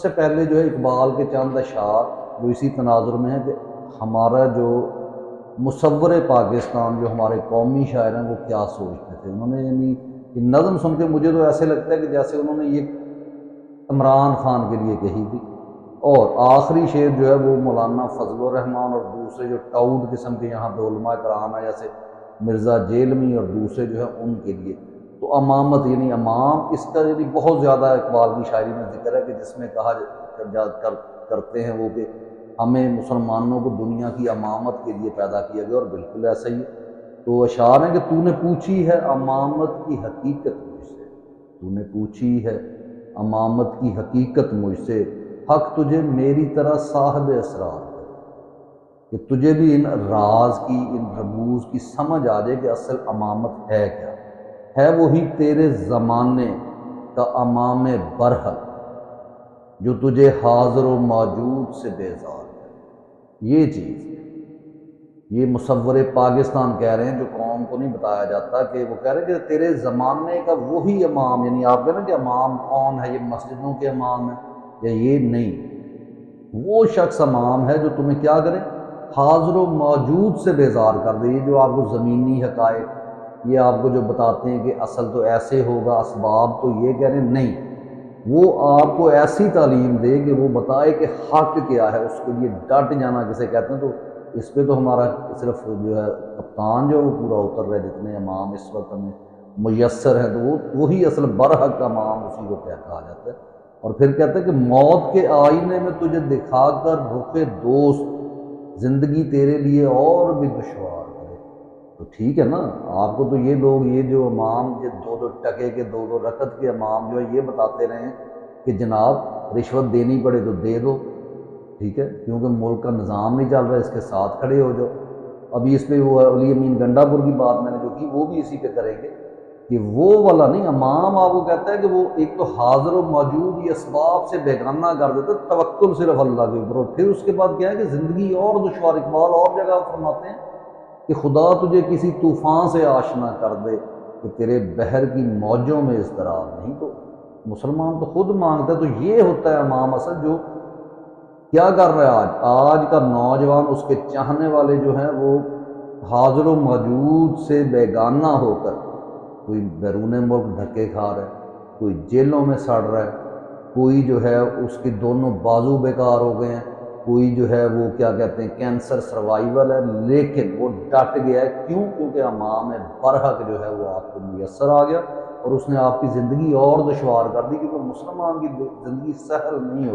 سے پہلے جو ہے اقبال کے چند اشعار جو اسی تناظر میں ہیں کہ ہمارا جو مصور پاکستان جو ہمارے قومی شاعر ہیں وہ کیا سوچتے تھے. انہوں نے یعنی یہ نظم سن کے مجھے تو ایسے لگتا ہے کہ جیسے انہوں نے یہ عمران خان کے لیے کہی تھی. اور آخری شعر جو ہے وہ مولانا فضل الرحمان اور دوسرے جو ٹاؤڈ قسم کے یہاں پہ علماء کرام ہیں جیسے مرزا جیلمی اور دوسرے جو ہیں ان کے لیے. تو امامت یعنی امام اس کا یعنی بہت زیادہ اقبال کی شاعری میں ذکر ہے کہ جس میں کہا کرتے ہیں وہ کہ ہمیں مسلمانوں کو دنیا کی امامت کے لیے پیدا کیا گیا، اور بالکل ایسا ہی ہے. تو اشعار ہیں کہ تو نے پوچھی ہے امامت کی حقیقت مجھ سے، تو نے پوچھی ہے امامت کی حقیقت مجھ سے، حق تجھے میری طرح صاحب اسرار ہے کہ تجھے بھی ان راز کی ان رموز کی سمجھ آ جائے کہ اصل امامت ہے کیا ہے. وہی تیرے زمانے کا امام برحق جو تجھے حاضر و موجود سے بیزار ہے. یہ چیز یہ مصور پاکستان کہہ رہے ہیں، جو قوم کو نہیں بتایا جاتا کہ وہ کہہ رہے ہیں کہ تیرے زمانے کا وہی امام، یعنی آپ کہہ رہے ہیں کہ امام کون ہے، یہ مسجدوں کے امام ہیں یا یہ نہیں، وہ شخص امام ہے جو تمہیں کیا کرے، حاضر و موجود سے بیزار کر دے. یہ جو آپ کو زمینی حقائق یہ آپ کو جو بتاتے ہیں کہ اصل تو ایسے ہوگا، اسباب تو یہ کہہ رہے ہیں، نہیں، وہ آپ کو ایسی تعلیم دے کہ وہ بتائے کہ حق کیا ہے، اس کے لیے ڈٹ جانا جسے کہتے ہیں. تو اس پہ تو ہمارا صرف جو ہے کپتان جو وہ پورا اتر رہا ہے، جتنے امام اس وقت ہمیں میسر ہیں تو وہ وہی اصل برحق امام اسی کو کہا جاتا ہے. اور پھر کہتا ہے کہ موت کے آئینے میں تجھے دکھا کر رخ دوست زندگی تیرے لیے اور بھی دشوار کرے. تو ٹھیک ہے نا، آپ کو تو یہ لوگ یہ جو امام یہ دو دو ٹکے کے دو دو رکعت کے امام جو ہے یہ بتاتے رہے ہیں کہ جناب رشوت دینی پڑے تو دے دو، ٹھیک ہے، کیونکہ ملک کا نظام نہیں چل رہا، اس کے ساتھ کھڑے ہو جاؤ. ابھی اس پہ وہ علی امین گنڈا پور کی بات میں نے جو کی وہ بھی اسی پہ کریں گے کہ وہ والا نہیں، امام آپ کو کہتا ہے کہ وہ ایک تو حاضر و موجود یہ اسباب سے بیگانہ کر دیتا ہے، توکل صرف اللہ کے اوپر. اور پھر اس کے بعد کیا ہے کہ زندگی اور دشوار. اقبال اور جگہ فرماتے ہیں کہ خدا تجھے کسی طوفان سے آشنا کر دے کہ تیرے بحر کی موجوں میں اضطراب نہیں. تو مسلمان تو خود مانگتا ہے. تو یہ ہوتا ہے امام اصل جو کیا کر رہا ہے آج کا نوجوان، اس کے چاہنے والے جو ہیں وہ حاضر و موجود سے بیگانہ ہو کر کوئی بیرون ملک دھکے کھا رہا ہے، کوئی جیلوں میں سڑ رہا ہے، کوئی جو ہے اس کے دونوں بازو بیکار ہو گئے ہیں، کوئی جو ہے وہ کیا کہتے ہیں کینسر سروائیول ہے، لیکن وہ ڈٹ گیا ہے. کیوں؟ کیونکہ امام برحق جو ہے وہ آپ کو میسر آ گیا اور اس نے آپ کی زندگی اور دشوار کر دی. کیونکہ مسلمان کی زندگی سہل نہیں ہوتی.